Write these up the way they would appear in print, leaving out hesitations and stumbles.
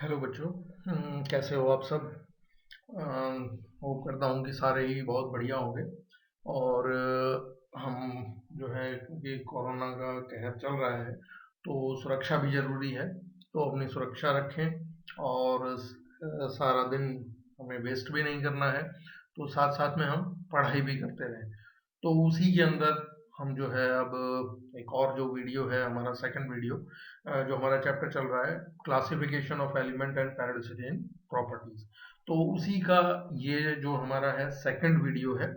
Hello बच्चों। कैसे हो आप सब? होप करता हूँ कि सारे ही बहुत बढ़िया होंगे। और हम जो है, क्योंकि कोरोना का कहर चल रहा है तो सुरक्षा भी ज़रूरी है। तो अपनी सुरक्षा रखें और सारा दिन हमें वेस्ट भी नहीं करना है। तो साथ साथ में हम पढ़ाई भी करते रहें। तो उसी के अंदर हम जो है अब एक और जो वीडियो है, हमारा सेकंड वीडियो जो हमारा चैप्टर चल रहा है, classification of element and periodicity in properties. तो उसी का ये जो हमारा है सेकंड वीडियो है।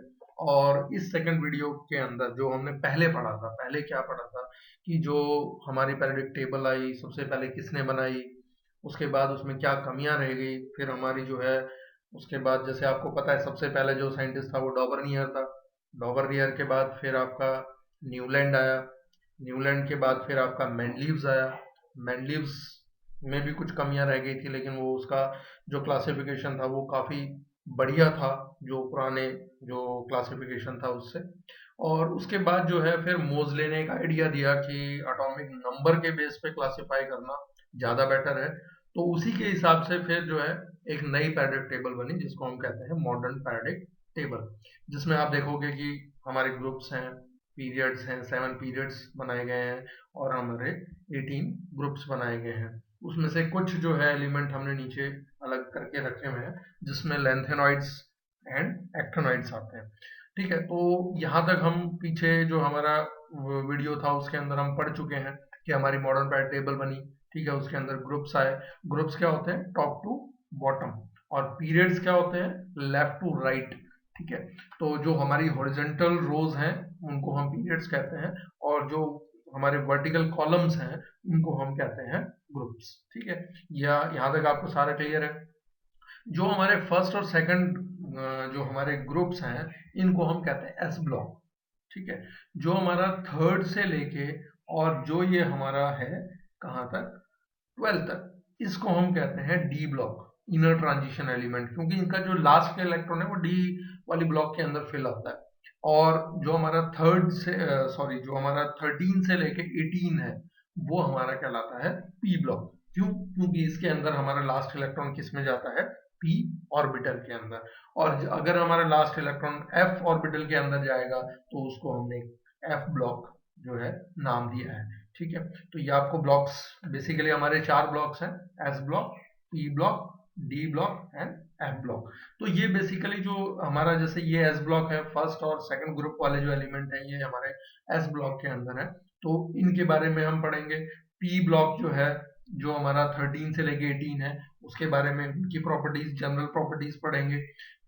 और इस सेकंड वीडियो के अंदर जो हमने पहले पढ़ा था, पहले क्या पढ़ा था कि जो हमारी पैरियोडिक टेबल आई, सबसे पहले किसने बनाई, उसके बाद उसमें क्या कमियां रह गई, फिर हमारी जो है उसके बाद जैसे आपको पता है सबसे पहले जो साइंटिस्ट था वो डॉबरनियर था। डॉबरनियर के बाद फिर आपका न्यूलैंड आया। न्यूलैंड के बाद फिर आपका मेंडलीव्स आया। मेंडलीव्स में भी कुछ कमियां रह गई थी, लेकिन वो उसका जो क्लासिफिकेशन था वो काफी बढ़िया था जो पुराने जो क्लासिफिकेशन था उससे। और उसके बाद जो है फिर मोजले ने एक आइडिया दिया कि एटॉमिक नंबर के बेस पे क्लासिफाई करना ज्यादा बेटर है। तो उसी के हिसाब से फिर जो है एक नई पैरेडिक टेबल बनी जिसको हम कहते हैं मॉडर्न पैरेडिक टेबल। जिसमें आप देखोगे कि हमारे ग्रुप्स हैं, पीरियड्स हैं, 7 पीरियड्स बनाए गए हैं और हमारे 18 ग्रुप्स बनाए गए हैं। उसमें से कुछ जो है एलिमेंट हमने नीचे अलग करके रखे हुए हैं, जिसमें लेंथेनॉइड्स एंड एक्टिनॉइड्स आते हैं। ठीक है, तो यहाँ तक हम पीछे जो हमारा वीडियो था उसके अंदर हम पढ़ चुके हैं कि हमारी मॉडर्न पैरेडिक टेबल बनी। ठीक है, उसके अंदर ग्रुप्स आए। ग्रुप्स क्या होते हैं? Top to bottom. और पीरियड्स क्या होते हैं? Left to right. ठीक है, तो जो हमारी हॉरिजॉन्टल रोज हैं उनको हम पीरियड्स कहते हैं, और जो हमारे वर्टिकल कॉलम्स हैं उनको हम कहते हैं ग्रुप्स। ठीक है, या यहाँ तक आपको सारा क्लियर है? जो हमारे फर्स्ट और सेकंड जो हमारे ग्रुप्स हैं इनको हम कहते हैं एस ब्लॉक। ठीक है, जो हमारा थर्ड से लेके और जो ये हमारा है कहाँ तक, 12 तक, इसको हम कहते हैं D block, inner transition element, क्योंकि इनका जो लास्ट का इलेक्ट्रॉन है वो डी वाली ब्लॉक के अंदर फिल होता है। और जो हमारा थर्ड से सॉरी जो हमारा 13 से लेके 18 है वो हमारा कहलाता है पी ब्लॉक। क्यों? क्योंकि इसके अंदर हमारा लास्ट इलेक्ट्रॉन किस में जाता है? पी ऑर्बिटल के अंदर। और अगर हमारा लास्ट इलेक्ट्रॉन एफ ऑर्बिटल के अंदर जाएगा तो उसको हमने एफ ब्लॉक जो है नाम दिया है। ठीक है, तो ये आपको ब्लॉक्स बेसिकली हमारे 4 ब्लॉक्स हैं, S block, P block, D block and F block. तो ये बेसिकली जो हमारा जैसे ये एस ब्लॉक है, फर्स्ट और सेकंड ग्रुप वाले जो एलिमेंट है ये हमारे एस ब्लॉक के अंदर है। तो इनके बारे में हम पढ़ेंगे। पी ब्लॉक जो है, जो हमारा 13 से लेके 18 है, उसके बारे में उनकी प्रॉपर्टीज, जनरल प्रॉपर्टीज पढ़ेंगे।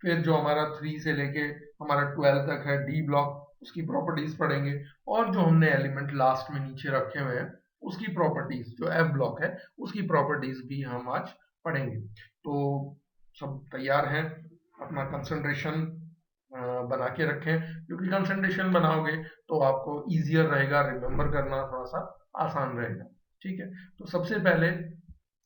फिर जो हमारा 3 से लेके हमारा 12 तक है डी ब्लॉक, उसकी प्रॉपर्टीज पढ़ेंगे। और जो हमने एलिमेंट लास्ट में नीचे रखे हुए हैं उसकी प्रॉपर्टीज, जो एफ ब्लॉक है उसकी प्रॉपर्टीज भी हम आज पढ़ेंगे। तो सब तैयार हैं? अपना कंसंट्रेशन बना के रखें, क्योंकि कंसंट्रेशन बनाओगे तो आपको इजियर रहेगा, रिमेम्बर करना थोड़ा सा आसान रहेगा। ठीक है, तो सबसे पहले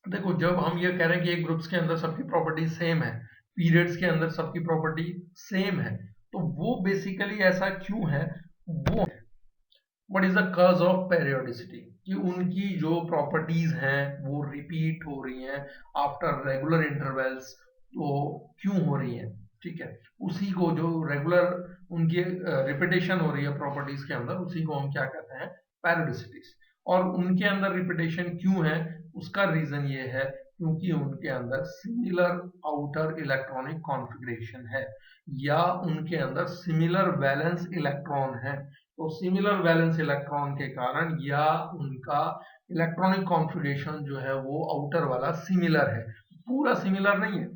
देखो, जब हम ये कह रहे हैं कि एक ग्रुप्स के अंदर सबकी प्रॉपर्टी सेम है, पीरियड्स के अंदर सबकी प्रॉपर्टी सेम है, तो वो बेसिकली ऐसा क्यों है? वो what is the cause of periodicity, कि उनकी जो प्रॉपर्टीज हैं वो रिपीट हो रही हैं आफ्टर रेगुलर इंटरवल्स। तो क्यों हो रही हैं? ठीक है, उसी को जो रेगुलर उनकी रिपीटेशन हो रही है प्रॉपर्टीज के अंदर, उसी को हम क्या कहते हैं? पेरियोडिसिटीज। और उनके अंदर रिपीटेशन क्यों है? उसका रीजन ये है क्योंकि उनके अंदर सिमिलर आउटर इलेक्ट्रॉनिक कॉन्फ़िगरेशन है, या उनके अंदर सिमिलर वैलेंस इलेक्ट्रॉन है। तो सिमिलर वैलेंस इलेक्ट्रॉन के कारण, या उनका इलेक्ट्रॉनिक कॉन्फ़िगरेशन जो है वो आउटर वाला सिमिलर है, पूरा सिमिलर नहीं है।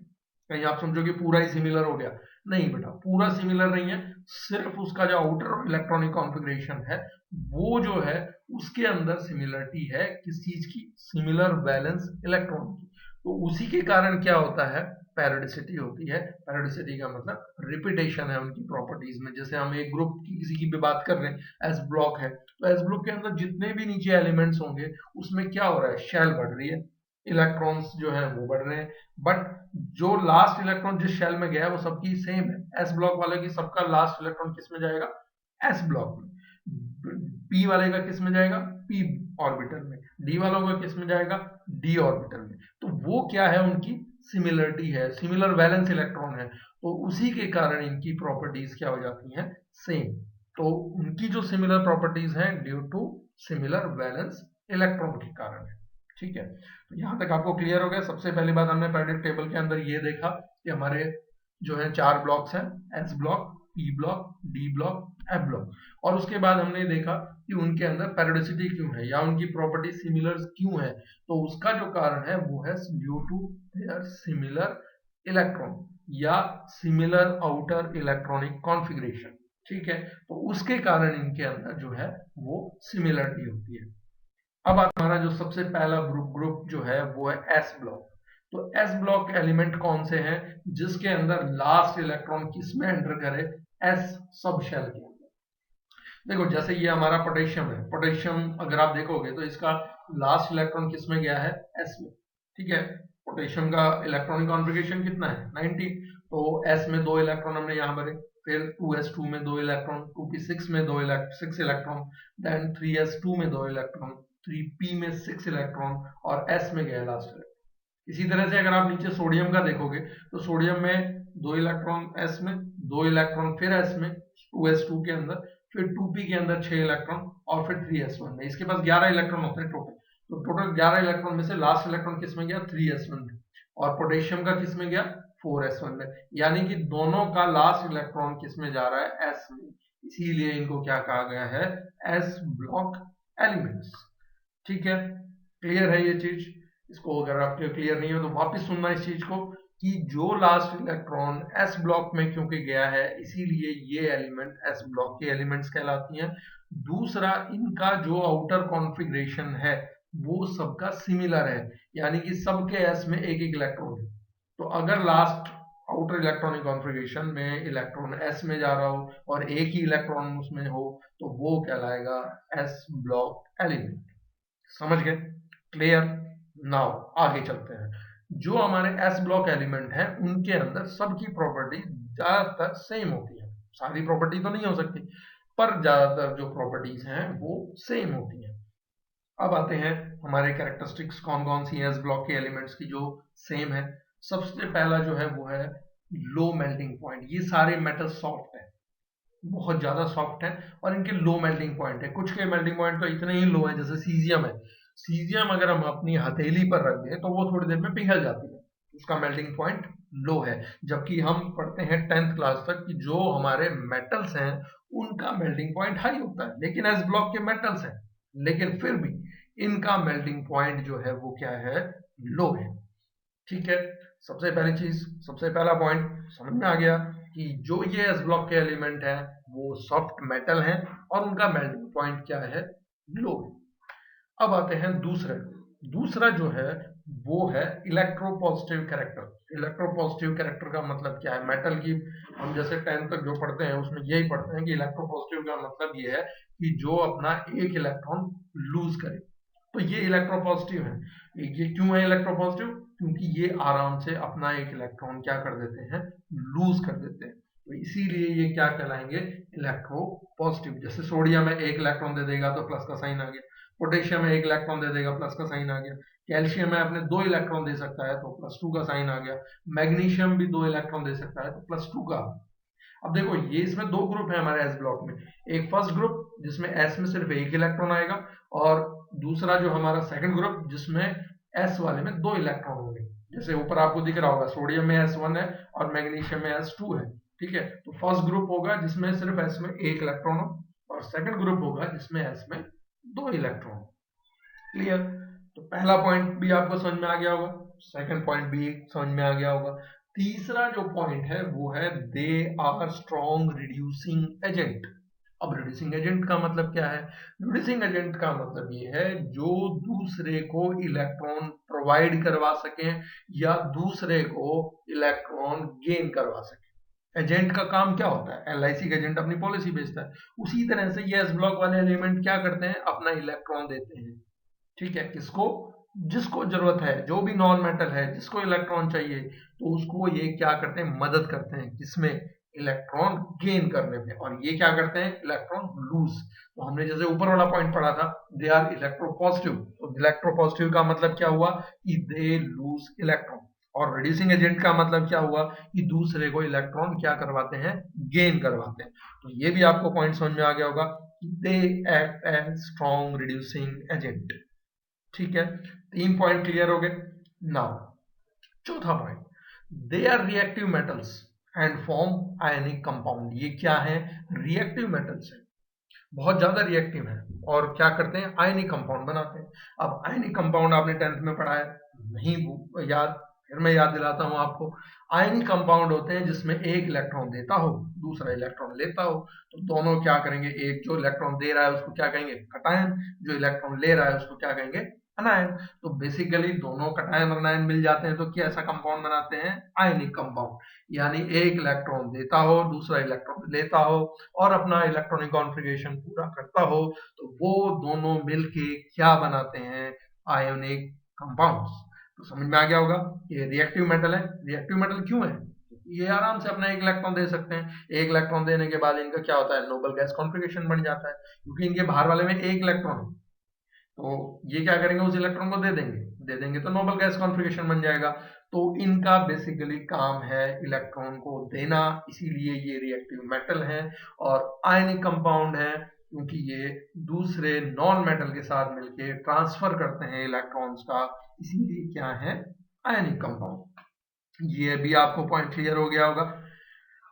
कहीं आप समझो कि पूरा ही सिमिलर हो गया, नहीं बेटा, पूरा सिमिलर नहीं है। सिर्फ उसका जो आउटर इलेक्ट्रॉनिक कॉन्फ़िगरेशन है वो जो है उसके अंदर सिमिलरिटी है, किस चीज की? सिमिलर वैलेंस इलेक्ट्रॉन की। तो उसी के कारण क्या होता है? पैरियोडिसिटी होती है। पैरियोडिसिटी का मतलब रिपीटेशन है उनकी प्रॉपर्टीज में। जैसे हम एक ग्रुप की किसी की भी बात कर रहे हैं, एस ब्लॉक है, तो एस ब्लॉक के अंदर जितने भी नीचे एलिमेंट्स होंगे उसमें क्या हो रहा है? शेल बढ़ रही है, इलेक्ट्रॉन्स जो है वो बढ़ रहे हैं। बट जो लास्ट इलेक्ट्रॉन जिस शेल में गया है वो सबकी सेम है। एस ब्लॉक वाले की सबका लास्ट इलेक्ट्रॉन किस में जाएगा? एस ब्लॉक में। पी वाले का किस में जाएगा? पी ऑर्बिटल में। डी वालों का किस में जाएगा? डी ऑर्बिटल में। तो वो क्या है, उनकी सिमिलरिटी है, सिमिलर वैलेंस इलेक्ट्रॉन है, तो उसी के कारण इनकी प्रॉपर्टीज क्या हो जाती हैं, सेम। तो उनकी जो सिमिलर प्रॉपर्टीज हैं due to similar valence electron के कारण है। ठीक है, तो यहां तक आपको क्लियर हो गया। सबसे पहली बात हमने पीरियोडिक टेबल के अंदर ये देखा कि हमारे जो है 4 ब्लॉक्स हैं, S block, P block, D block, F block, और उसके बाद हमने देखा कि उनके अंदर पेरियोडिसिटी क्यों है या उनकी प्रॉपर्टी सिमिलर क्यों है। तो उसका जो कारण है वो है due to their similar electron या सिमिलर आउटर इलेक्ट्रॉनिक कॉन्फ़िगरेशन। ठीक है, तो उसके कारण इनके अंदर जो है वो सिमिलरिटी होती है। अब हमारा जो सबसे पहला ग्रुप जो है वो है एस ब्लॉक। तो एस ब्लॉक के एलिमेंट कौन से हैं, जिसके अंदर लास्ट इलेक्ट्रॉन किसमें एंटर करे, एस सब शेल के अंदर। देखो जैसे ये हमारा पोटेशियम है, पोटेशियम अगर आप देखोगे तो इसका लास्ट इलेक्ट्रॉन किसमें गया है, एस में। ठीक है, पोटेशियम का इलेक्ट्रॉनिक कॉन्फ़िगरेशन कितना है, 90। तो एस में 2 इलेक्ट्रॉन हमने यहाँ भरे, फिर 2s2 में 2 इलेक्ट्रॉन, 2p6 में 6 इलेक्ट्रॉन, देन 3s2 में 2 इलेक्ट्रॉन, 3p में 6 इलेक्ट्रॉन, और s में गया लास्ट इलेक्ट्रॉन। इसी तरह से अगर आप नीचे सोडियम का देखोगे तो सोडियम में 2 इलेक्ट्रॉन s में, 2 इलेक्ट्रॉन फिर s में 2s2 के अंदर, फिर 2p के अंदर 6 इलेक्ट्रॉन, और फिर 3s1 में। इसके पास 11 इलेक्ट्रॉन होते हैं टोटल। तो टोटल 11 इलेक्ट्रॉन में से लास्ट इलेक्ट्रॉन किस में गया, 3s1 में, और पोटेशियम का किस में गया, 4s1 में। यानी कि दोनों का लास्ट इलेक्ट्रॉन किस में जा रहा है, s में। इसीलिए इनको क्या कहा गया है, s ब्लॉक एलिमेंट्स। ठीक है, क्लियर है ये चीज। इसको अगर आपके क्लियर नहीं हो तो वापस सुनना इस चीज को, कि जो लास्ट इलेक्ट्रॉन एस ब्लॉक में क्योंकि गया है, इसीलिए ये एलिमेंट एस ब्लॉक के एलिमेंट्स कहलाती हैं। दूसरा, इनका जो आउटर कॉन्फ़िगरेशन है वो सबका सिमिलर है, यानी कि सबके एस में एक एक इलेक्ट्रॉन है। तो अगर लास्ट आउटर इलेक्ट्रॉनिक कॉन्फ़िगरेशन में इलेक्ट्रॉन एस में जा रहा हो और एक ही इलेक्ट्रॉन उसमें हो, तो वो कहलाएगा एस ब्लॉक एलिमेंट। समझ गए, क्लियर। नाउ आगे चलते हैं। जो हमारे एस ब्लॉक एलिमेंट हैं उनके अंदर सबकी प्रॉपर्टी ज्यादातर सेम होती है। सारी प्रॉपर्टी तो नहीं हो सकती, पर ज्यादातर जो प्रॉपर्टीज हैं वो सेम होती हैं। अब आते हैं हमारे कैरेक्टरिस्टिक्स कौन कौन सी है एस ब्लॉक के एलिमेंट्स की जो सेम है। सबसे पहला जो है वो है लो मेल्टिंग पॉइंट। ये सारे मेटल सॉफ्ट है, बहुत ज्यादा सॉफ्ट है, और इनके लो मेल्टिंग पॉइंट है। कुछ के मेल्टिंग पॉइंट तो इतने ही लो है, जैसे सीजियम है। सीजियम अगर हम अपनी हथेली पर रख दें तो वो थोड़ी देर में पिघल जाती है, उसका मेल्टिंग पॉइंट लो है। जबकि हम पढ़ते हैं 10th क्लास तक कि जो हमारे मेटल्स हैं उनका मेल्टिंग पॉइंट हाई होता है, लेकिन एस ब्लॉक के मेटल्स हैं, लेकिन फिर भी इनका मेल्टिंग पॉइंट जो है वो क्या है, लो है। ठीक है, सबसे पहली चीज, सबसे पहला पॉइंट समझ में आ गया कि जो ये एस ब्लॉक के एलिमेंट है वो सॉफ्ट मेटल हैं और उनका मेल्टिंग पॉइंट क्या है, लो है। अब आते हैं दूसरे। दूसरा जो है वो है इलेक्ट्रोपॉजिटिव कैरेक्टर। इलेक्ट्रोपॉजिटिव कैरेक्टर का मतलब क्या है, मेटल की हम जैसे 10th तक जो पढ़ते हैं उसमें यही पढ़ते हैं कि इलेक्ट्रोपॉजिटिव का मतलब ये है कि जो अपना एक इलेक्ट्रॉन लूज करे। तो ये इलेक्ट्रोपॉजिटिव है। ये क्यों है इलेक्ट्रोपॉजिटिव, क्योंकि ये आराम से अपना एक इलेक्ट्रॉन क्या कर देते हैं, लूज कर देते हैं। तो इसीलिए ये क्या कहलाएंगे, इलेक्ट्रोपॉजिटिव। जैसे सोडियम में एक इलेक्ट्रॉन दे देगा तो प्लस का साइन आ गया, पोटेशियम में एक इलेक्ट्रॉन दे देगा प्लस का साइन आ गया, कैल्शियम में अपने 2 इलेक्ट्रॉन दे सकता है तो +2 का साइन आ गया, मैग्नीशियम भी 2 इलेक्ट्रॉन दे सकता है तो +2 का। अब देखो ये इसमें 2 ग्रुप है हमारे एस ब्लॉक में। एक फर्स्ट ग्रुप जिसमें एस में सिर्फ एक इलेक्ट्रॉन आएगा, और दूसरा जो हमारा सेकंड ग्रुप जिसमें एस वाले में 2 इलेक्ट्रॉन होंगे। जैसे ऊपर आपको दिख रहा होगा सोडियम में S1 है और मैग्नीशियम में S2 है। ठीक है, तो फर्स्ट ग्रुप होगा जिसमें सिर्फ S में एक इलेक्ट्रॉन हो, और सेकंड ग्रुप होगा जिसमें S में 2 इलेक्ट्रॉन। क्लियर। तो पहला पॉइंट भी आपको समझ में आ गया होगा, सेकंड पॉइंट भी समझ में आ गया होगा। तीसरा जो पॉइंट है वो है they are strong reducing agent. अब रिड्यूसिंग एजेंट का मतलब क्या है, रिड्यूसिंग एजेंट का मतलब ये है जो दूसरे को इलेक्ट्रॉन प्रोवाइड करवा सके या दूसरे को इलेक्ट्रॉन गेन करवा सके। एजेंट का काम क्या होता है, एलआईसी का एजेंट अपनी पॉलिसी बेचता है, उसी तरह से ये एस ब्लॉक वाले एलिमेंट क्या करते हैं, अपना इलेक्ट्रॉन देते हैं। ठीक है, किसको, जिसको जरूरत है, जो भी नॉन मेटल है जिसको इलेक्ट्रॉन चाहिए, तो उसको ये क्या करते हैं, मदद करते हैं। किसमें, इलेक्ट्रॉन गेन करने पे, और ये क्या करते हैं, इलेक्ट्रॉन लूज। तो हमने जैसे ऊपर वाला पॉइंट पढ़ा था, दे आर इलेक्ट्रोपॉजिटिव, तो इलेक्ट्रोपॉजिटिव का मतलब क्या हुआ कि दे लूज इलेक्ट्रॉन, और रिड्यूसिंग एजेंट का मतलब क्या हुआ कि दूसरे को इलेक्ट्रॉन क्या करवाते हैं, गेन करवाते हैं। तो ये भी आपको पॉइंट समझ में आ गया होगा कि they act as strong reducing agent. ठीक है, 3 पॉइंट क्लियर हो गए। नाउ चौथा point, they are reactive metals and form ionic compound. ये क्या है, रिएक्टिव मेटल्स है, बहुत ज्यादा रिएक्टिव है, और क्या करते हैं, आयनिक कंपाउंड बनाते हैं। अब आयनिक कंपाउंड आपने 10th में पढ़ा है, नहीं याद, फिर मैं याद दिलाता हूं आपको। आयनिक कंपाउंड होते हैं जिसमें एक इलेक्ट्रॉन देता हो, दूसरा इलेक्ट्रॉन लेता हो, तो दोनों क्या करेंगे, एक जो इलेक्ट्रॉन दे रहा है उसको क्या कहेंगे, कटायन, जो इलेक्ट्रॉन ले रहा है उसको क्या कहेंगे, अनायन। तो बेसिकली दोनों कटायन और अनायन मिल जाते हैं तो कैसा कंपाउंड बनाते हैं, आयनिक कंपाउंड। यानी एक इलेक्ट्रॉन देता हो, दूसरा इलेक्ट्रॉन लेता हो, और अपना इलेक्ट्रॉनिक कॉन्फ़िगरेशन पूरा करता हो, तो वो दोनों मिलके क्या बनाते हैं, आयोनिक कंपाउंड्स। तो समझ में आ गया होगा, ये रिएक्टिव मेटल है। रिएक्टिव मेटल क्यों है, ये आराम से अपना एक इलेक्ट्रॉन दे सकते हैं, एक इलेक्ट्रॉन देने के बाद इनका क्या होता है, नोबल गैस कॉन्फ़िगरेशन बन जाता है, क्योंकि इनके बाहर वाले में एक इलेक्ट्रॉन है। तो ये क्या करेंगे, उस इलेक्ट्रॉन को दे देंगे तो नोबल गैस कॉन्फ़िगरेशन बन जाएगा। तो इनका बेसिकली काम है इलेक्ट्रॉन को देना, इसीलिए ये रिएक्टिव मेटल है। और आयनिक कंपाउंड है क्योंकि ये दूसरे नॉन मेटल के साथ मिलके ट्रांसफर करते हैं इलेक्ट्रॉन्स का, इसीलिए क्या है, आयनिक कंपाउंड। ये भी आपको पॉइंट क्लियर हो गया होगा।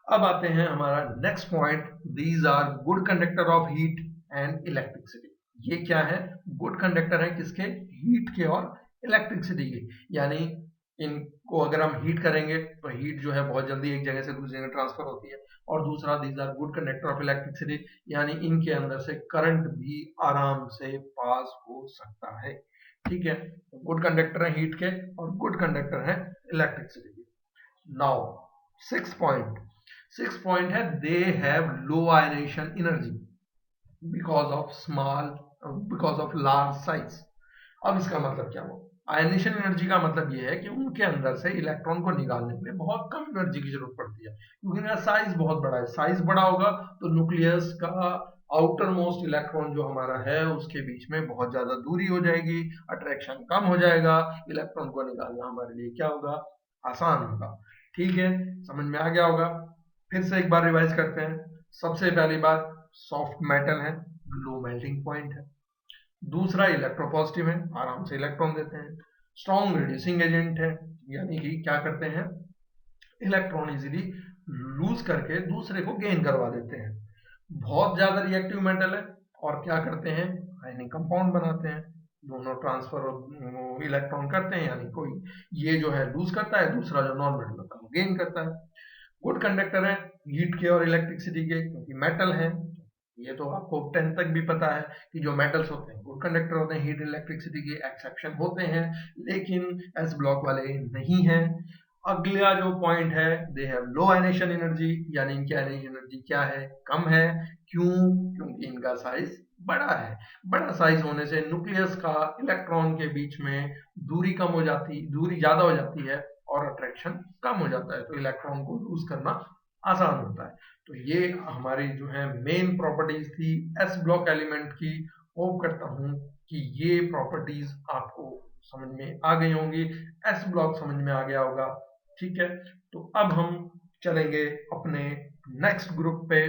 अब आते हैं हमारा next point, these are good conductor of heat and electricity. ये क्या है, गुड कंडक्टर है किसके, हीट के और इलेक्ट्रिसिटी के। यानी इनको अगर हम हीट करेंगे तो हीट जो है बहुत जल्दी एक जगह से दूसरी जगह ट्रांसफर होती है। और दूसरा, these are good conductor of electricity, यानी इनके अंदर से करंट भी आराम से पास हो सकता है। ठीक है, गुड कंडक्टर है हीट के और गुड कंडक्टर है इलेक्ट्रिसिटी के। नाउ सिक्स पॉइंट है, they have low ionisation energy because of large size. अब इसका मतलब क्या हुआ, आयनेशन एनर्जी का मतलब ये है कि उनके अंदर से इलेक्ट्रॉन को निकालने के लिए बहुत कम एनर्जी की जरूरत पड़ती है, क्योंकि इनका साइज बहुत बड़ा है। साइज बड़ा होगा तो न्यूक्लियस का आउटर मोस्ट इलेक्ट्रॉन जो हमारा है उसके बीच में बहुत ज्यादा दूरी हो जाएगी, अट्रैक्शन कम हो जाएगा, इलेक्ट्रॉन को निकालना हमारे लिए क्या होगा, आसान होगा। ठीक है, समझ में आ गया होगा। फिर से एक बार रिवाइज करते हैं। सबसे पहली बात, सॉफ्ट मेटल है, लो मेल्टिंग पॉइंट है। दूसरा, इलेक्ट्रोपॉजिटिव है, आराम से इलेक्ट्रॉन देते हैं। स्ट्रॉन्ग रिड्यूसिंग एजेंट है, यानी कि क्या करते हैं, इलेक्ट्रॉन इजीली लूज करके दूसरे को गेन करवा देते हैं। बहुत ज्यादा रिएक्टिव मेटल है, और क्या करते हैं, आयनिक कंपाउंड बनाते हैं, दोनों ट्रांसफर इलेक्ट्रॉन करते हैं, यानी कोई ये जो है लूज करता है, दूसरा जो नॉन मेटल होता है वो गेन करता है। गुड कंडक्टर है हीट के और इलेक्ट्रिसिटी के, क्योंकि मेटल है। ये तो आपको 10 तक भी पता है कि जो मेटल्स होते हैं गुड कंडक्टर होते हैं, हीट इलेक्ट्रिसिटी के एक्सेप्शन होते हैं, लेकिन एस ब्लॉक वाले नहीं है। अगला जो पॉइंट है, they have low ionisation energy, यानी इनकी आयनेशन एनर्जी क्या है, कम है। क्यों, क्योंकि इनका साइज बड़ा है। बड़ा साइज होने से न्यूक्लियस का इलेक्ट्रॉन के बीच में दूरी ज्यादा हो जाती है, और अट्रैक्शन कम हो जाता है, तो इलेक्ट्रॉन को लूज करना आसान होता है। तो ये हमारी जो है मेन प्रॉपर्टीज थी एस ब्लॉक एलिमेंट की। होप करता हूं कि ये प्रॉपर्टीज आपको समझ में आ गई होंगी, एस ब्लॉक समझ में आ गया होगा। ठीक है, तो अब हम चलेंगे अपने नेक्स्ट ग्रुप पे।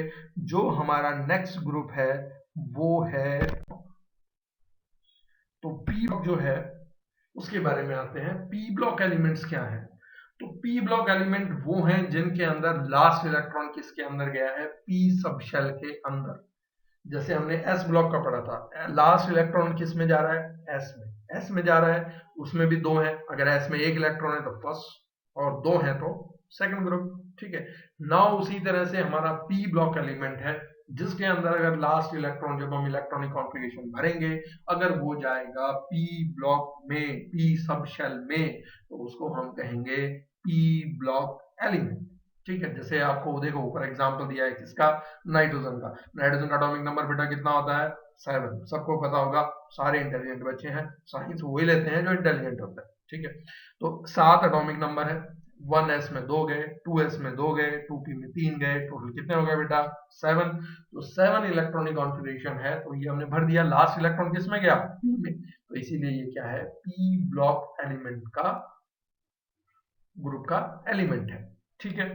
जो हमारा नेक्स्ट ग्रुप है वो है, तो पी ब्लॉक जो है उसके बारे में आते हैं। पी ब्लॉक एलिमेंट्स क्या है, तो पी ब्लॉक एलिमेंट वो हैं जिनके अंदर लास्ट इलेक्ट्रॉन किसके अंदर गया है, पी सब शेल के अंदर। जैसे हमने एस ब्लॉक का पढ़ा था, लास्ट इलेक्ट्रॉन किस में जा रहा है, एस में जा रहा है। उसमें भी दो है, अगर एस में एक इलेक्ट्रॉन है तो फर्स्ट, और दो है तो सेकंड ग्रुप। ठीक है, नाउ उसी तरह से हमारा पी ब्लॉक एलिमेंट है जिसके अंदर अगर लास्ट इलेक्ट्रॉन, जब हम इलेक्ट्रॉनिक कॉन्फ़िगरेशन भरेंगे, अगर वो जाएगा पी ब्लॉक में, पी सब शेल में, तो उसको हम कहेंगे पी ब्लॉक एलिमेंट। ठीक है, जैसे आपको देखो ऊपर एग्जांपल दिया है किसका, नाइट्रोजन का। नाइट्रोजन का एटॉमिक नंबर बेटा कितना होता है, 7। सबको पता होगा, सारे इंटेलिजेंट बच्चे हैं, साइंस वही लेते हैं जो इंटेलिजेंट होता है। ठीक है, तो 7 एटॉमिक नंबर है 1s में 2 गए, 2s में 2 गए, 2p में 3 गए, टोटल कितने हो गए बेटा 7। तो 7 इलेक्ट्रॉनिक कॉन्फ़िगरेशन है, तो ये हमने भर दिया। लास्ट इलेक्ट्रॉन किस में गया, p में, तो इसीलिए ये क्या है, p ब्लॉक एलिमेंट का, ग्रुप का एलिमेंट है। ठीक है,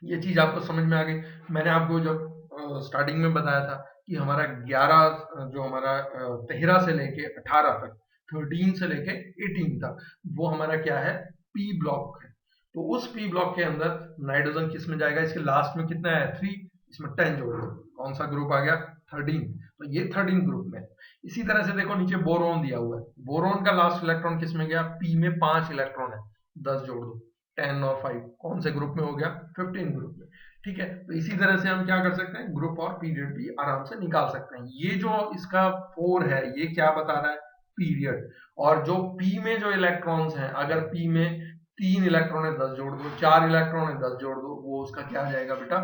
ये चीज आपको समझ में आ गई। मैंने आपको जब स्टार्टिंग में बताया था कि हमारा 11 जो हमारा 13 से लेके 18 तक, 13 से लेके 18 तक, वो हमारा क्या है, पी ब्लॉक है। तो उस पी ब्लॉक के अंदर नाइट्रोजन किस में जाएगा, इसके लास्ट में कितना है 3, इसमें 10 जोड़ दो, कौन सा ग्रुप आ गया 13। तो ये 13 ग्रुप में। इसी तरह से देखो नीचे बोरोन दिया हुआ है, बोरोन का लास्ट इलेक्ट्रॉन किस में गया, पी में 5 इलेक्ट्रॉन है, 10 जोड़ दो, 10 और 5 कौन से ग्रुप में हो गया, 15 ग्रुप में। ठीक है, तो इसी तरह से हम क्या कर सकते हैं, ग्रुप और पीरियड भी आराम से निकाल सकते हैं। ये जो इसका 4 है, ये क्या बता रहा है, पीरियड। और जो पी में जो इलेक्ट्रॉन्स हैं, अगर पी में 3 इलेक्ट्रॉन है 10 जोड़ दो, 4 इलेक्ट्रॉन है 10 जोड़ दो, वो उसका क्या आ जाएगा बेटा,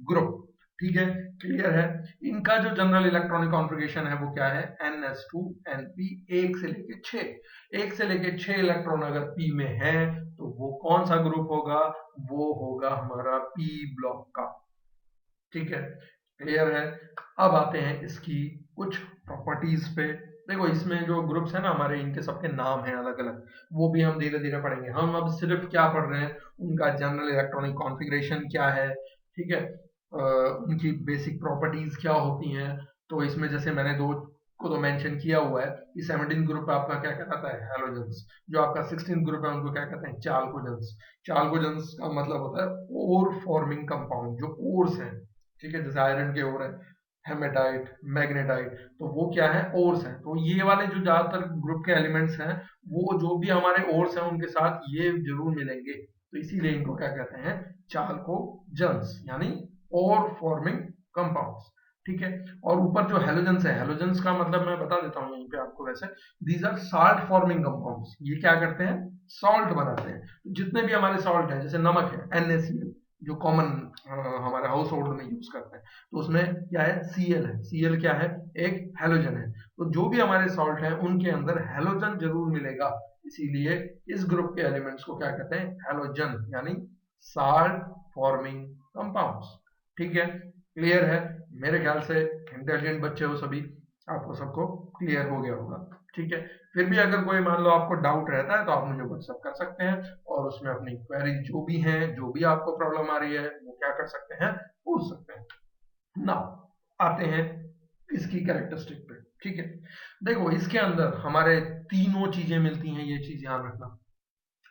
ग्रुप। ठीक है, क्लियर है। इनका जो जनरल इलेक्ट्रॉनिक कॉन्फ़िगरेशन है वो क्या है, ns2 np, 1 से लेके 6, 1 से लेके 6 इलेक्ट्रॉन अगर p में है तो वो कौन सा ग्रुप होगा, वो होगा हमारा p ब्लॉक का। ठीक है, क्लियर है। अब आते हैं इसकी कुछ प्रॉपर्टीज पे। देखो इसमें जो ग्रुप्स है ना हमारे, इनके सबके नाम हैं अलग अलग, वो भी हम धीरे धीरे पढ़ेंगे। हम अब सिर्फ क्या पढ़ रहे हैं, उनका जनरल इलेक्ट्रॉनिक कॉन्फ़िगरेशन क्या है। ठीक है, उनकी बेसिक प्रॉपर्टीज क्या होती हैं। तो इसमें जैसे मैंने दो को तो मेंशन किया हुआ है कि 17 ग्रुप आपका क्या कहलाता है, हैलोजेंस। जो आपका 16 ग्रुप है उनको क्या कहते हैं, चाल्कोजेंस। चाल्कोजेंस का मतलब होता है ओर फॉर्मिंग कंपाउंड, जो ओर्स हैं। ठीक है, जैसे आयरन के ओर है, हेमेटाइट, मैग्नेटाइट, तो वो क्या है, ओर्स हैं। तो ये वाले जो ज्यादातर ग्रुप के एलिमेंट्स हैं, वो जो भी हमारे ओर्स हैं उनके साथ ये जरूर मिलेंगे, तो इसीलिए इनको क्या कहते हैं, चाल्कोजेंस, यानी और फॉर्मिंग कंपाउंड्स। ठीक है, और ऊपर जो हेलोजेंस है, हेलोजेंस का मतलब मैं बता देता हूँ यहीं पे आपको। वैसे these are salt forming compounds, ये क्या करते हैं, सॉल्ट बनाते हैं। तो जितने भी हमारे सॉल्ट हैं, जैसे नमक है NaCl, जो कॉमन हमारे हाउस होल्ड में यूज करते हैं, तो उसमें क्या है, Cl है। Cl क्या है, एक हेलोजन है। तो जो भी हमारे सॉल्ट हैं उनके अंदर हेलोजन जरूर मिलेगा, इसीलिए इस ग्रुप के एलिमेंट्स को क्या कहते हैं, हेलोजन, यानी साल्ट फॉर्मिंग कंपाउंड्स। ठीक है, क्लियर है। मेरे ख्याल से इंटेलिजेंट बच्चे हो सभी, आपको सबको क्लियर हो गया होगा। ठीक है, फिर भी अगर कोई मान लो आपको डाउट रहता है तो आप मुझे व्हाट्सअप कर सकते हैं, और उसमें अपनी क्वेरी जो भी है, जो भी आपको प्रॉब्लम आ रही है, वो क्या कर सकते हैं, पूछ सकते हैं। नाउ आते हैं इसकी कैरेक्टरिस्टिक पे। ठीक है, देखो इसके अंदर हमारे तीनों चीजें मिलती हैं, ये चीज ध्यान रखना।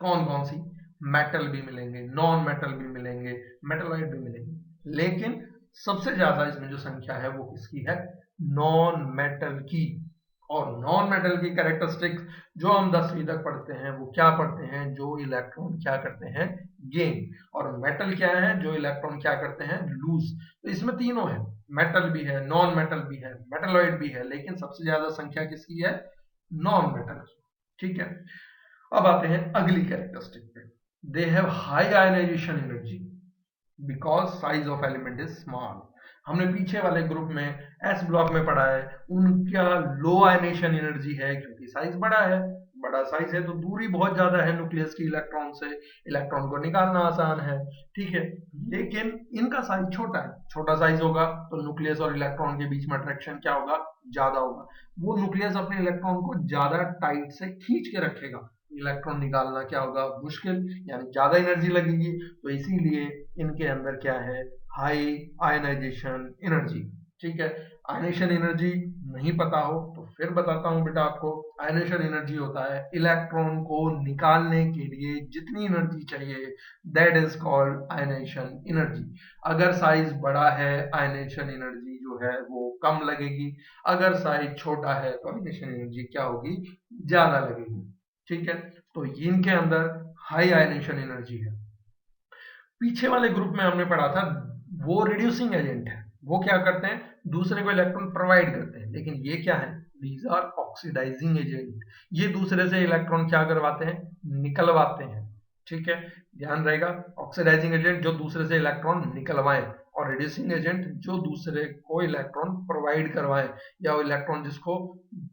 कौन कौन सी, मेटल भी मिलेंगे, नॉन मेटल भी मिलेंगे, मेटलॉइड भी मिलेंगे, लेकिन सबसे ज्यादा इसमें जो संख्या है वो किसकी है, नॉन मेटल की। और नॉन मेटल की कैरेक्टरिस्टिक्स जो हम 10वीं तक पढ़ते हैं वो क्या पढ़ते हैं, जो इलेक्ट्रॉन क्या करते हैं, गेन। और मेटल क्या है, जो इलेक्ट्रॉन क्या करते हैं, लूज। तो इसमें तीनों है, मेटल भी है, नॉन मेटल भी है, मेटलॉइड भी है, लेकिन सबसे ज्यादा संख्या किसकी है, नॉन मेटल की। ठीक है, अब आते हैं अगली कैरेक्टरिस्टिक पे। They have high ionization energy because size of element is small. हमने पीछे वाले ग्रुप में एस ब्लॉक में पढ़ा है, उनका लो आयनेशन एनर्जी है क्योंकि साइज बड़ा है। बड़ा साइज है तो दूरी बहुत ज्यादा है न्यूक्लियस की इलेक्ट्रॉन से, इलेक्ट्रॉन को निकालना आसान है। ठीक है, लेकिन इनका साइज छोटा है, छोटा साइज होगा तो न्यूक्लियस और इलेक्ट्रॉन के बीच में अट्रैक्शन क्या होगा, ज्यादा होगा। वो न्यूक्लियस अपने इलेक्ट्रॉन को ज्यादा टाइट से खींच के रखेगा, इलेक्ट्रॉन निकालना क्या होगा, मुश्किल, यानी ज्यादा एनर्जी लगेगी। तो इसीलिए इनके अंदर क्या है, हाई आयनाइजेशन एनर्जी। ठीक है, आयनेशन एनर्जी नहीं पता हो तो फिर बताता हूं बेटा आपको। आयनेशन एनर्जी होता है इलेक्ट्रॉन को निकालने के लिए जितनी एनर्जी चाहिए, that is called ionisation energy. अगर साइज बड़ा है, आयनेशन एनर्जी जो है वो कम लगेगी। अगर साइज छोटा है तो आयनेशन एनर्जी क्या होगी, ज्यादा लगेगी। ठीक है, तो इनके अंदर हाई आयनेशन एनर्जी है। पीछे वाले ग्रुप में हमने पढ़ा था वो रिड्यूसिंग एजेंट है, वो क्या करते हैं, दूसरे को इलेक्ट्रॉन प्रोवाइड करते हैं। लेकिन ये क्या है, दीज आर ऑक्सीडाइजिंग एजेंट, ये दूसरे से इलेक्ट्रॉन क्या करवाते हैं, निकलवाते हैं। ठीक है, ध्यान रहेगा, ऑक्सीडाइजिंग एजेंट जो दूसरे से इलेक्ट्रॉन निकलवाएं, और रिड्यूसिंग एजेंट जो दूसरे को इलेक्ट्रॉन प्रोवाइड करवाएं, या वो इलेक्ट्रॉन जिसको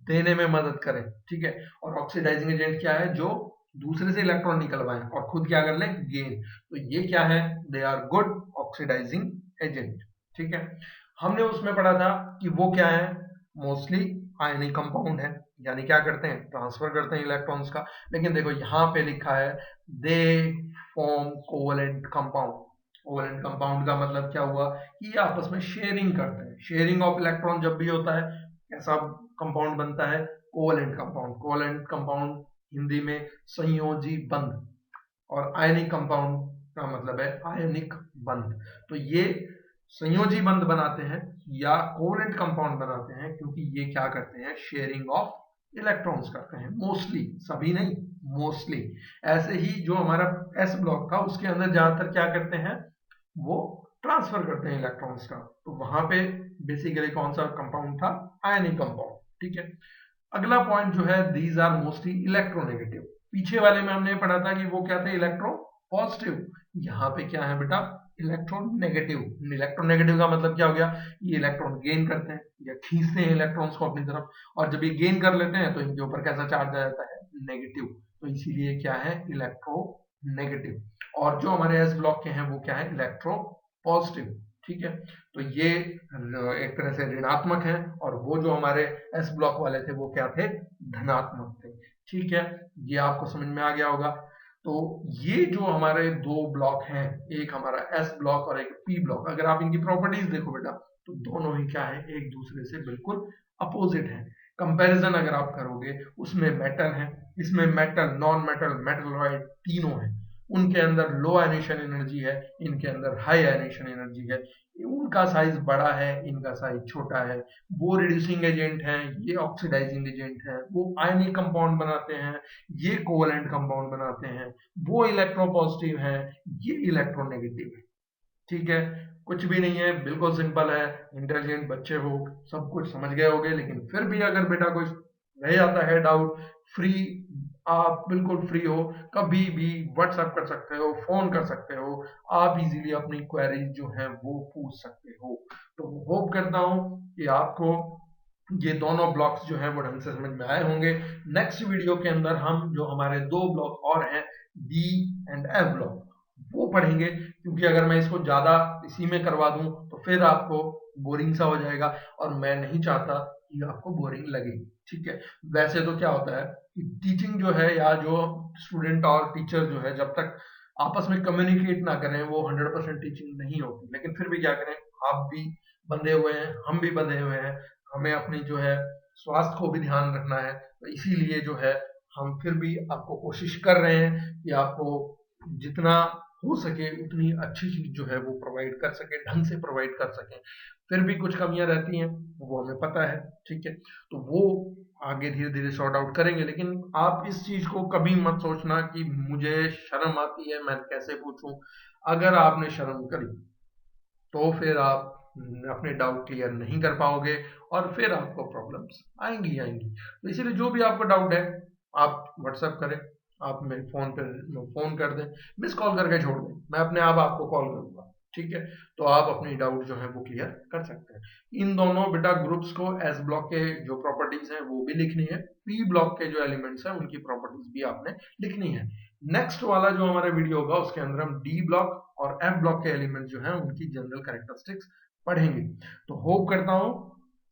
देने में मदद करें। ठीक है, और ऑक्सीडाइजिंग एजेंट क्या है, जो दूसरे से इलेक्ट्रॉन निकलवाएं और खुद क्या कर लें, गेन। तो ये क्या है, they are good oxidizing agent. ठीक है, हमने उसमें पढ़ा था कि वो क्या है, मोस्टली आयनिक कंपाउंड है, यानी क्या करते हैं, ट्रांसफर करते हैं इलेक्ट्रॉन्स का। लेकिन देखो यहाँ पे लिखा है they form covalent compound. Covalent compound का मतलब क्या हुआ कि ये आपस में शेयरिंग करते हैं। शेयरिंग ऑफ इलेक्ट्रॉन जब भी होता है ऐसा कंपाउंड बनता है covalent compound. Covalent compound Hindi में संयोजी बंध, और आयनिक कंपाउंड का मतलब है आयनिक बंध। तो ये संयोजी बंध बनाते हैं या कोवेलेंट कंपाउंड बनाते हैं क्योंकि ये क्या करते हैं, शेयरिंग ऑफ इलेक्ट्रॉन्स करते हैं मोस्टली, सभी नहीं, मोस्टली। ऐसे ही जो हमारा एस ब्लॉक था उसके अंदर ज्यादातर क्या करते हैं, वो ट्रांसफर करते हैं इलेक्ट्रॉन्स का। तो वहां पे बेसिकली कौन सा कंपाउंड था, आयनिक कंपाउंड। ठीक है, अगला पॉइंट जो है, दीज आर मोस्टली इलेक्ट्रोनेगेटिव। पीछे वाले में हमने पढ़ा था कि वो क्या थे, इलेक्ट्रो पॉजिटिव। यहाँ पे क्या है बेटा, इलेक्ट्रॉन नेगेटिव। इलेक्ट्रॉन नेगेटिव का मतलब क्या हो गया, ये इलेक्ट्रॉन गेन करते हैं या खींचते हैं इलेक्ट्रॉन्स को अपनी तरफ, और जब ये गेन कर लेते हैं तो इनके ऊपर कैसा चार्ज आ जाता है, नेगेटिव। तो इसीलिए क्या है, इलेक्ट्रो नेगेटिव। और जो हमारे एस ब्लॉक के हैं वो क्या है, इलेक्ट्रो पॉजिटिव। ठीक है, तो ये एक तरह से ऋणात्मक है, और वो जो हमारे एस ब्लॉक वाले थे वो क्या थे, धनात्मक थे। ठीक है, ये आपको समझ में आ गया होगा। तो ये जो हमारे दो ब्लॉक हैं, एक हमारा एस ब्लॉक और एक पी ब्लॉक, अगर आप इनकी प्रॉपर्टीज देखो बेटा तो दोनों ही क्या है, एक दूसरे से बिल्कुल अपोजिट है। कंपैरिजन अगर आप करोगे, उसमें मेटल है, इसमें मेटल, नॉन मेटल, मेटलॉइड तीनों है। उनके अंदर लो आयनेशन एनर्जी है, इनके अंदर हाई आयनेशन एनर्जी है। उनका साइज बड़ा है, इनका साइज छोटा है। वो रिड्यूसिंग एजेंट हैं, ये ऑक्सीडाइजिंग एजेंट हैं। वो आयनिक कंपाउंड बनाते हैं, ये कोवेलेंट कंपाउंड बनाते हैं। वो इलेक्ट्रोपॉजिटिव हैं, ये इलेक्ट्रोनेगेटिव है। ठीक है, कुछ भी नहीं है, बिल्कुल सिंपल है। इंटेलिजेंट बच्चे हो, सब कुछ समझ गए होगे, लेकिन फिर भी अगर बेटा कुछ रह जाता है डाउट, फ्री, आप बिल्कुल फ्री हो, कभी भी व्हाट्सएप कर सकते हो, फोन कर सकते हो, आप इजीली अपनी क्वेरीज जो है वो पूछ सकते हो। तो होप करता हूं कि आपको ये दोनों ब्लॉक्स जो हैं वो ढंग से समझ में आए होंगे। नेक्स्ट वीडियो के अंदर हम जो हमारे दो ब्लॉक और हैं, डी एंड एफ ब्लॉक, वो पढ़ेंगे, क्योंकि अगर मैं इसको ज्यादा इसी में करवा दूं तो फिर आपको बोरिंग सा हो जाएगा, और मैं नहीं चाहता कि आपको बोरिंग लगे। ठीक है, वैसे तो क्या होता है कि टीचिंग जो है, या जो स्टूडेंट और टीचर जो है, जब तक आपस में कम्युनिकेट ना करें वो 100% टीचिंग नहीं होती। लेकिन फिर भी क्या करें, आप भी बंधे हुए हैं, हम भी बंधे हुए हैं, हमें अपनी जो है स्वास्थ्य को भी ध्यान रखना है। तो इसीलिए जो है हम फिर भी आपको कोशिश कर रहे हैं कि आपको जितना हो सके उतनी अच्छी चीज जो है वो प्रोवाइड कर सके, ढंग से प्रोवाइड कर सके। फिर भी कुछ कमियां रहती हैं, वो हमें पता है। ठीक है, तो वो आगे धीरे धीरे सॉर्ट आउट करेंगे। लेकिन आप इस चीज को कभी मत सोचना कि मुझे शर्म आती है, मैं कैसे पूछूं। अगर आपने शर्म करी तो फिर आप अपने डाउट क्लियर नहीं कर पाओगे, और फिर आपको प्रॉब्लम्स आएंगी ही आएंगी। तो इसीलिए जो भी आपको डाउट है, आप व्हाट्सएप करें, आप मेरे फोन पर फोन कर दें, मिस कॉल करके छोड़ दें, मैं अपने आप आपको कॉल करूंगा। ठीक है, तो आप अपनी डाउट जो है वो क्लियर कर सकते हैं। इन दोनों बेटा ग्रुप्स को एस ब्लॉक के जो प्रॉपर्टीज हैं वो भी लिखनी है, पी ब्लॉक के जो एलिमेंट्स हैं उनकी प्रॉपर्टीज भी आपने लिखनी है। नेक्स्ट वाला जो हमारा वीडियो होगा उसके अंदर हम डी ब्लॉक और एफ ब्लॉक के एलिमेंट जो हैं उनकी जनरल कैरेक्टरिस्टिक्स पढ़ेंगे। तो होप करता हूं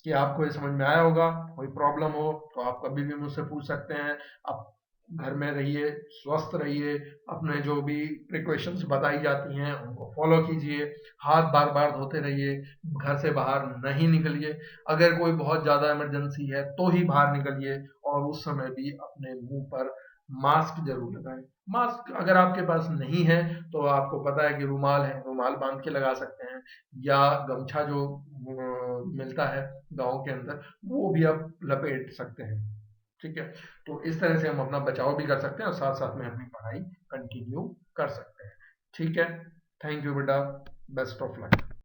कि आपको ये समझ में आया होगा। कोई प्रॉब्लम हो तो आप कभी भी मुझसे पूछ सकते हैं। आप घर में रहिए, स्वस्थ रहिए, अपने जो भी प्रिकॉशंस बताई जाती हैं उनको फॉलो कीजिए, हाथ बार बार धोते रहिए, घर से बाहर नहीं निकलिए। अगर कोई बहुत ज्यादा इमरजेंसी है तो ही बाहर निकलिए, और उस समय भी अपने मुंह पर मास्क जरूर लगाएं। मास्क अगर आपके पास नहीं है तो आपको पता है कि रुमाल है, रुमाल बांध के लगा सकते हैं, या गमछा जो मिलता है गांव के अंदर वो भी आप लपेट सकते हैं। ठीक है, तो इस तरह से हम अपना बचाव भी कर सकते हैं और साथ साथ में अपनी पढ़ाई कंटिन्यू कर सकते हैं। ठीक है, थैंक यू बेटा, बेस्ट ऑफ लक।